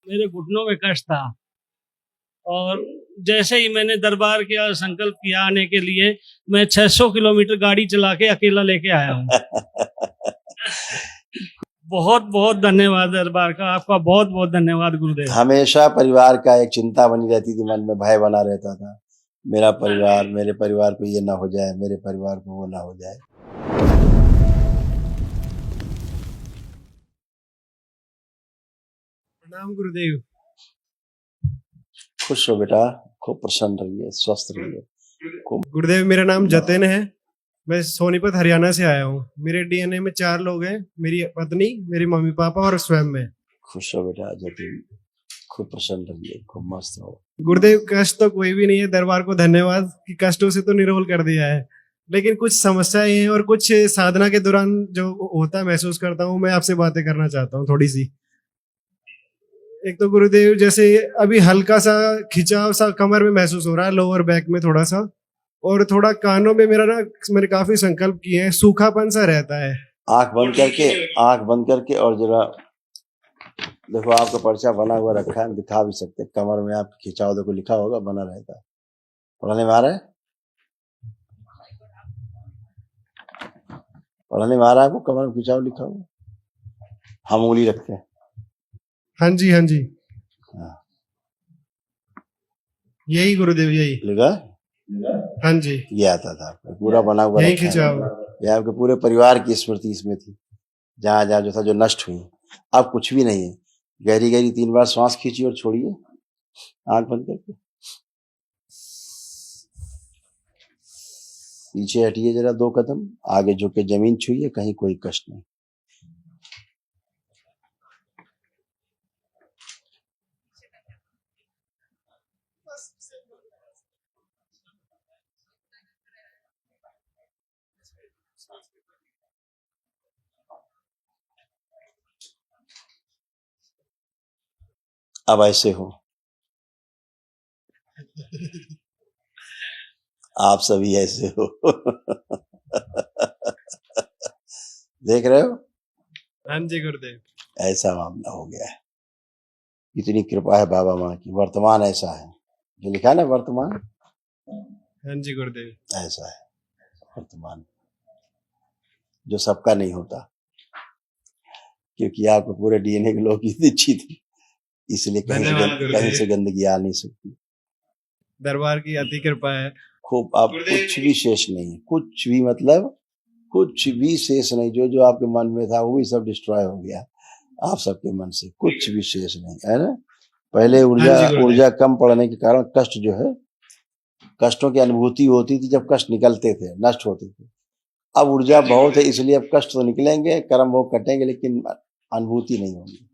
मेरे घुटनों में कष्ट था और जैसे ही मैंने दरबार का संकल्प किया आने के लिए, मैं 600 किलोमीटर गाड़ी चला के अकेला लेके आया हूँ। बहुत बहुत धन्यवाद दरबार का, आपका बहुत बहुत धन्यवाद गुरुदेव। हमेशा परिवार का एक चिंता बनी रहती थी, मन में भय बना रहता था, मेरा परिवार, मेरे परिवार को ये ना हो जाए, मेरे परिवार को वो ना हो जाए। प्रणाम गुरुदेव। खुश हो बेटा, खूब प्रसन्न रहिए, स्वस्थ रहिए। गुरुदेव मेरा नाम जतिन है, मैं सोनीपत हरियाणा से आया हूँ। मेरे डीएनए में 4 लोग हैं, मेरी पत्नी, मेरे मम्मी पापा और स्वयं मैं। खुश हो बेटा जतिन, खूब प्रसन्न रहिए, खूब मस्त हो। गुरुदेव कष्ट तो कोई भी नहीं है, दरबार को धन्यवाद कि कष्टों से तो निरोल कर दिया है, लेकिन कुछ समस्याएं हैं और कुछ साधना के दौरान जो होता है महसूस करता हूँ, मैं आपसे बातें करना चाहता हूँ थोड़ी सी। एक तो गुरुदेव जैसे अभी हल्का सा खिंचाव सा कमर में महसूस हो रहा है, लोअर बैक में थोड़ा सा, और थोड़ा कानों में मेरा ना, मैंने काफी संकल्प किए हैं, सूखापन सा रहता है। आंख बंद करके और जरा देखो, आपका पर्चा बना हुआ रखा है, दिखा भी सकते हैं। कमर में आप खिंचाव देखो, लिखा होगा, बना रहता है। पढ़ने में आ रहा है, पढ़ने में आ रहा है आपको, कमर में खिंचाव लिखा हुआ, हम उंगली रखते हैं। हाँ जी हाँ जी, हाँ। यही गुरुदेव, यही लिखा, हाँ जी, ये आता था आपका पूरा बना हुआ, यही रखा है। खिंचाव। ये आपके पूरे परिवार की स्मृति इसमें थी, जहाँ जहाँ जो था, जो नष्ट हुई। अब कुछ भी नहीं है। गहरी गहरी 3 बार श्वास खींचिए और छोड़िए, आंख बंद करके। पीछे हटिए जरा 2 कदम, आगे झुके जमीन छुइए, कहीं कोई कष्ट नहीं। अब ऐसे हो, आप सभी ऐसे हो। देख रहे हो, हाँ जी गुरुदेव, ऐसा मामला हो गया है। इतनी कृपा है बाबा माँ की। वर्तमान ऐसा है, जो लिखा है ना वर्तमान, हाँ जी गुरुदेव, ऐसा है वर्तमान, जो सबका नहीं होता, क्योंकि आपको पूरे डीएनए के लोग की इच्छी थी, इसलिए कहीं से गंदगी आ नहीं सकती। दरबार की अति कृपा है खूब, आप कुछ भी शेष नहीं, कुछ भी, मतलब कुछ भी शेष नहीं। जो जो आपके मन में था वो भी सब डिस्ट्रॉय हो गया आप सबके मन से, कुछ भी शेष नहीं है ना। पहले ऊर्जा कम पड़ने के कारण कष्ट जो है, कष्टों की अनुभूति होती थी जब कष्ट निकलते थे, नष्ट होते थे। अब ऊर्जा बहुत है, इसलिए अब कष्ट तो निकलेंगे, कर्म वो कटेंगे, लेकिन अनुभूति नहीं होगी।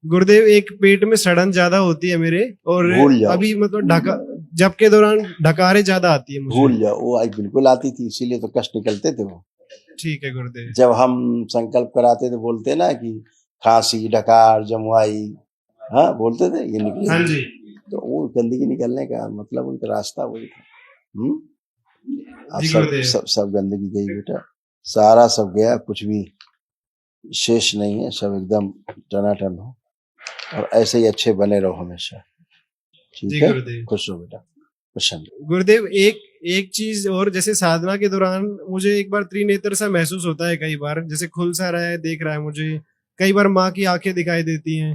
गुरुदेव एक पेट में सड़न ज्यादा होती है मेरे, और अभी मतलब जब के दौरान ढकारे ज्यादा आती है मुझे। भूल जाओ, वो आज बिल्कुल आती थी, इसीलिए तो कष्ट निकलते थे वो। ठीक है गुरुदेव। जब हम संकल्प कराते थे, बोलते ना कि खांसी, डकार, जमुआई, हाँ बोलते थे, ये निकले। हाँ जी, तो वो गंदगी निकलने का मतलब उनका रास्ता वही था। सब गंदगी गई बेटा, सारा सब गया, कुछ भी शेष नहीं है, सब एकदम टनाटन हो, और ऐसे ही अच्छे बने रहो हमेशा। ठीक है, खुश रहो बेटा, प्रसन्न। गुरुदेव एक चीज और, जैसे साधना के दौरान मुझे एक बार त्रिनेत्र सा महसूस होता है, कई बार जैसे खुल सा रहा है, देख रहा है मुझे, कई बार माँ की आंखें दिखाई देती हैं,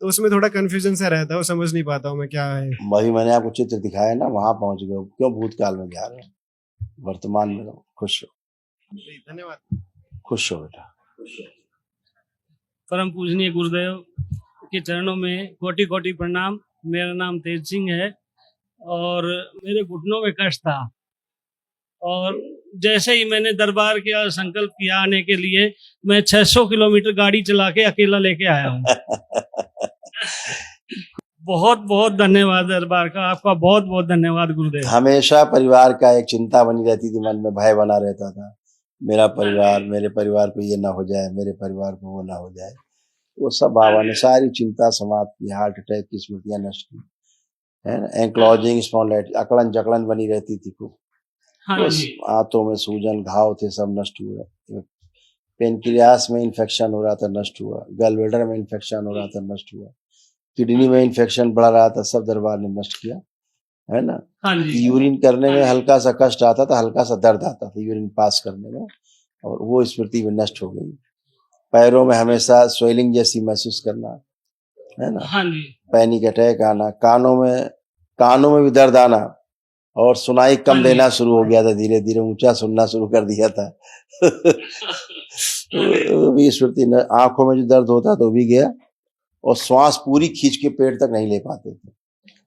तो उसमें थोड़ा कंफ्यूजन सा रहता है, वो समझ नहीं पाता हूँ मैं क्या है। वही मैंने आपको चित्र दिखाया ना, वहां पहुंच गए, क्यों भूतकाल में जा रहे हो, वर्तमान में रहो, खुश हो। धन्यवाद। खुश हो बेटा। परम पूजनीय गुरुदेव के चरणों में कोटि कोटि प्रणाम। मेरा नाम तेज सिंह है और मेरे घुटनों में कष्ट था और जैसे ही मैंने दरबार का संकल्प किया आने के लिए, मैं 600 किलोमीटर गाड़ी चला के अकेला लेके आया हूँ। बहुत बहुत धन्यवाद दरबार का, आपका बहुत बहुत धन्यवाद गुरुदेव। हमेशा परिवार का एक चिंता बनी रहती थी, मन में भय बना रहता था, मेरा परिवार, मेरे परिवार को ये ना हो जाए, मेरे परिवार को वो ना हो जाए। वो सब बाबा ने सारी चिंता समाप्त की, हार्ट अटैक की स्मृतियां नष्ट की, है ना। एंक्लॉजिंग स्पॉन्डिलाइटिस, अकड़न जकड़न बनी रहती थी खूब, हाथों में सूजन, घाव थे, सब नष्ट हुए, पेनक्रियास में इन्फेक्शन हो रहा था, नष्ट हुआ। गलब्लैडर में इन्फेक्शन हो रहा था, नष्ट हुआ। किडनी में इन्फेक्शन बढ़ रहा था, सब दरबार ने नष्ट किया, है ना। हाँ जी। यूरिन करने में हल्का सा कष्ट आता था, हल्का सा दर्द आता था यूरिन पास करने में, और वो स्मृति में नष्ट हो गई। पैरों में हमेशा स्वेलिंग जैसी महसूस करना, है ना। हाँ जी। पैनिक अटैक आना, कानों में भी दर्द आना, और सुनाई कम हाँ जी। देना शुरू हो गया था, धीरे धीरे ऊंचा सुनना शुरू कर दिया था। वो भी स्मृति न, आंखों में जो दर्द होता तो भी गया, और श्वास पूरी खींच के पेट तक नहीं ले पाते थे,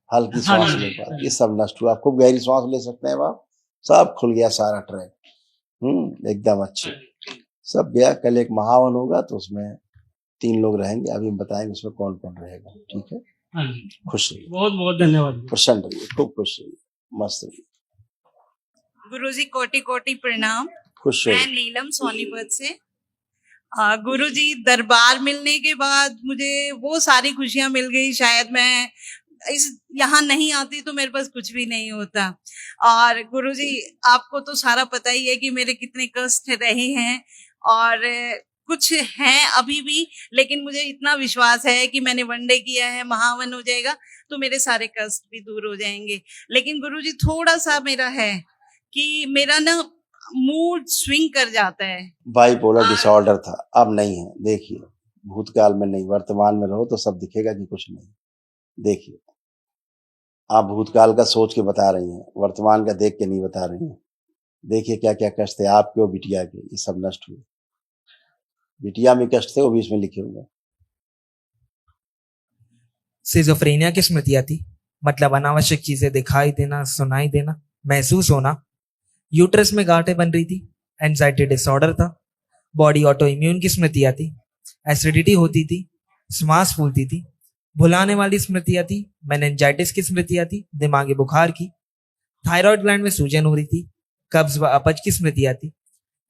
हल्की हाँ श्वास जी। ले पाते, ये सब नष्ट हुआ। खूब गहरी श्वास ले सकते हैं आप, सब खुल गया सारा ट्रैक, एकदम अच्छे, सब गया। कल एक महावन होगा तो उसमें 3 लोग रहेंगे, अभी हम बताएंगे उसमें कौन कौन रहेगा, ठीक है। हाँ जी। खुश रहिए, बहुत बहुत धन्यवाद। प्रसन्न रहिए, खूब खुश रहिए, मस्त रहिए, गुरुजी कोटि कोटि प्रणाम। खुश मैं रहिए। नीलम सोनीपत से। गुरुजी दरबार मिलने के बाद मुझे वो सारी खुशियां मिल गई, शायद मैं इस यहाँ नहीं आती तो मेरे पास कुछ भी नहीं होता। और गुरुजी आपको तो सारा पता ही है कि मेरे कितने कष्ट रहे हैं, और कुछ हैं अभी भी, लेकिन मुझे इतना विश्वास है कि मैंने वनडे किया है, महावन हो जाएगा तो मेरे सारे कष्ट भी दूर हो जाएंगे। लेकिन गुरुजी थोड़ा सा मेरा है कि मेरा ना मूड स्विंग कर जाता है। बाइपोलर डिसऑर्डर था, अब नहीं है। देखिए, भूतकाल में नहीं, वर्तमान में रहो तो सब दिखेगा कि कुछ नहीं। देखिए, आप भूतकाल का सोच के बता रही हैं, वर्तमान का देख के नहीं बता रही हैं। देखिए क्या क्या कष्ट थे आपके और बिटिया के, ये सब नष्ट हुए। बिटिया में कष्ट थे, वो भी इसमें लिखे हुए। सिजोफ्रेनिया की स्मृतियां थी, मतलब अनावश्यक चीजें दिखाई देना, सुनाई देना, महसूस होना। यूट्रस में गांठें बन रही थी, एंजाइटी डिसऑर्डर था। बॉडी ऑटो इम्यून की स्मृतियां थी, एसिडिटी होती थी, श्वास फूलती थी। भुलाने वाली स्मृतियां थी, मेनिंजाइटिस की स्मृतियां थी, दिमागी बुखार की। थायराइड ग्लैंड में सूजन हो रही थी, कब्ज व अपच की स्मृतियां थी।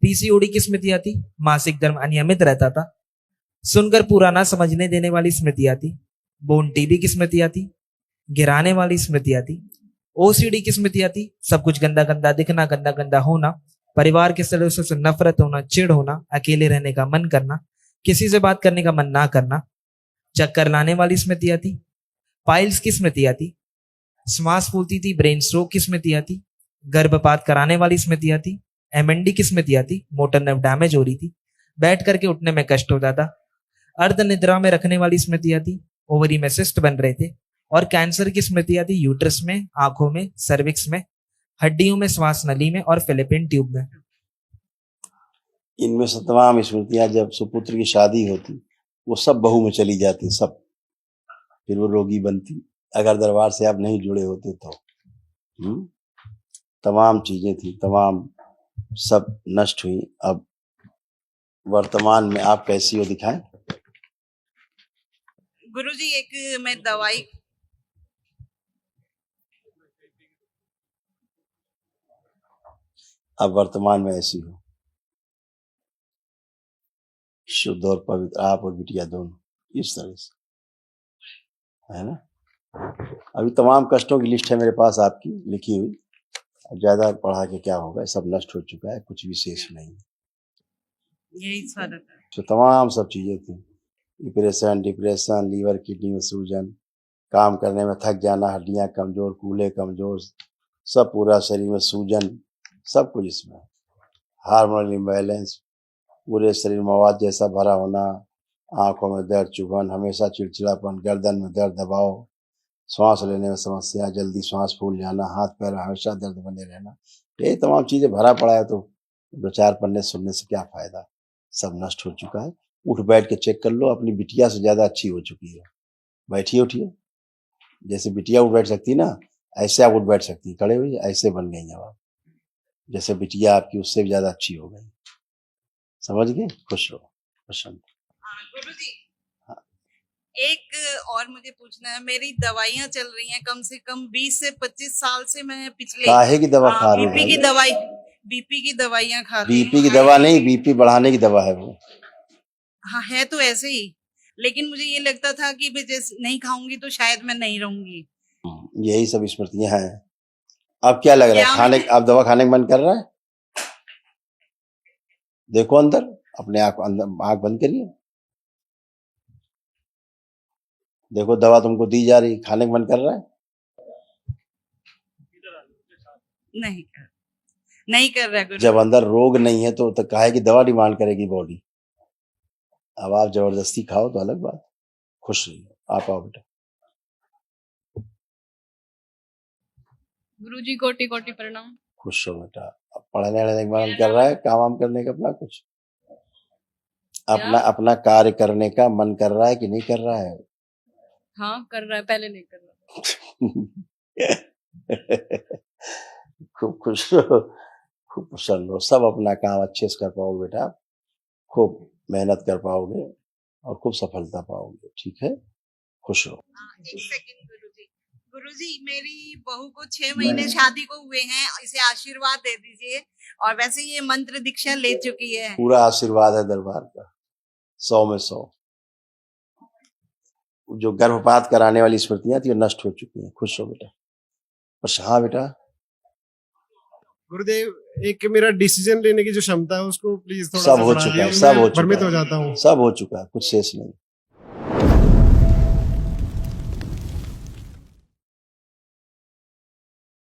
पीसीओडी की स्मृतियां थी, मासिक धर्म अनियमित रहता था। सुनकर पूरा ना समझने देने वाली स्मृतियां थी। बोन टीबी की स्मृतियां थी, गिराने वाली स्मृतियां थी। ओसीडी की स्मृतियां थी, सब कुछ गंदा गंदा दिखना, गंदा गंदा होना, परिवार के सदस्यों से नफरत होना, चिढ़ होना, अकेले रहने का मन करना, किसी से बात करने का मन ना करना। चक्कर लाने वाली स्मृतियां थी, पाइल्स की स्मृतियां थी, श्वास फूलती थी, ब्रेन स्ट्रोक की स्मृतियां थी, गर्भपात कराने वाली स्मृतियां थी, एमएनडी की स्मृतियां थी, मोटर नर्व डैमेज हो रही थी, बैठ करके उठने में कष्ट होता था, अर्ध निद्रा में रखने वाली स्मृतियां थी, ओवरी में सिस्ट बन रहे थे, और कैंसर की स्मृतियां थी, यूट्रस में, आंखों में, सर्विक्स में, हड्डियों में, श्वास नली में और फिलिपिन ट्यूब में। इनमें से तमाम स्मृतियां जब सुपुत्र की शादी होती, वो सब बहू में चली जाती, सब। फिर वो रोगी बनती, अगर दरबार से आप नहीं जुड़े होते तो। तमाम चीजें थी, तमाम सब नष्ट हुई। अब वर्तमान में आप कैसी हो दिखाएं। गुरुजी एक मैं दवाई अब वर्तमान में ऐसी हो, शुद्ध और पवित्र, आप और बिटिया दोनों, इस तरह से, है ना। अभी तमाम कष्टों की लिस्ट है मेरे पास आपकी लिखी हुई। अब ज्यादा पढ़ा के क्या होगा, सब नष्ट हो चुका है, कुछ भी शेष नहीं। यही सारा तो तमाम सब चीजें थी, डिप्रेशन, लीवर किडनी में सूजन, काम करने में थक जाना, हड्डियां कमजोर, कूल्हे कमजोर, सब पूरा शरीर में सूजन, सब कुछ इसमें। हार्मोनल इम्बैलेंस, पूरे शरीर में मवाद जैसा भरा होना, आंखों में दर्द, चुभन, हमेशा चिड़चिड़ापन, गर्दन में दर्द, दबाव, सांस लेने में समस्या, जल्दी सांस फूल जाना, हाथ पैर हमेशा दर्द बने रहना। ये तमाम चीजें भरा पड़ा है, तो 2-4 पन्ने सुनने से क्या फायदा, सब नष्ट हो चुका है। उठ बैठ के चेक कर लो, अपनी बिटिया से ज्यादा अच्छी हो चुकी है। बैठिए, उठिए, जैसे बिटिया उठ बैठ सकती ना, ऐसे आप उठ बैठ सकती, खड़े हुई ऐसे बन गई अब आप, जैसे बिटिया आपकी उससे भी ज्यादा अच्छी हो गई। समझ गए, खुश रहो, प्रसन्न। गुरुजी एक और मुझे पूछना है, मेरी दवाइयाँ चल रही हैं कम से कम 20 से 25 साल से। मैं पिछले काहे की दवा खा रही बीपी की दवाई, बीपी की दवाइयाँ खा रही हूँ। बीपी की दवा नहीं, बीपी बढ़ाने की दवा है वो। हाँ है तो ऐसे ही, लेकिन मुझे ये लगता था कि मैं जैसे नहीं खाऊंगी तो शायद मैं नहीं रहूंगी। यही सब स्मृतियां हैं। अब क्या लग रहा है, खाने, अब दवा खाने का मन कर रहा है? देखो अंदर, अपने आंख बंद करिए, देखो दवा तुमको दी जा रही, खाने का मन कर रहा है? नहीं कर रहा गुरु। जब अंदर रोग नहीं है तो काहे की दवा डिमांड करेगी बॉडी। अब आप जबरदस्ती खाओ तो अलग बात। खुश रहिए, आप आओ बेटा। गुरु जी कोटि कोटि प्रणाम। खुश हो बेटा। अब पढ़ने वढ़ने का मन कर रहा है, काम वाम करने का अपना कुछ अपना कार्य करने का मन कर रहा है कि नहीं कर रहा है? हाँ कर रहा है, पहले नहीं कर रहा। खूब खुश रहो, खूब प्रसन्न रहो, सब अपना काम अच्छे से कर पाओगे बेटा, खूब मेहनत कर पाओगे और खूब सफलता पाओगे। ठीक है, खुश रहो। एक सेकंड गुरुजी, मेरी बहू को 6 महीने शादी को हुए हैं, इसे आशीर्वाद दे दीजिए। और वैसे ये मंत्र दीक्षा ले चुकी है। पूरा आशीर्वाद है दरबार का, 100 में 100। जो गर्भपात कराने वाली स्मृतियां थी वो नष्ट हो चुकी हैं। खुश हो बेटा। बस हाँ बेटा। गुरुदेव, एक मेरा डिसीजन लेने की जो क्षमता है उसको प्लीज थोड़ा सब हो सा चुका है, बढ़ाइए। सब हो मैं भ्रमित चुका हो है, जाता हूँ। सब हो चुका है, कुछ शेष नहीं।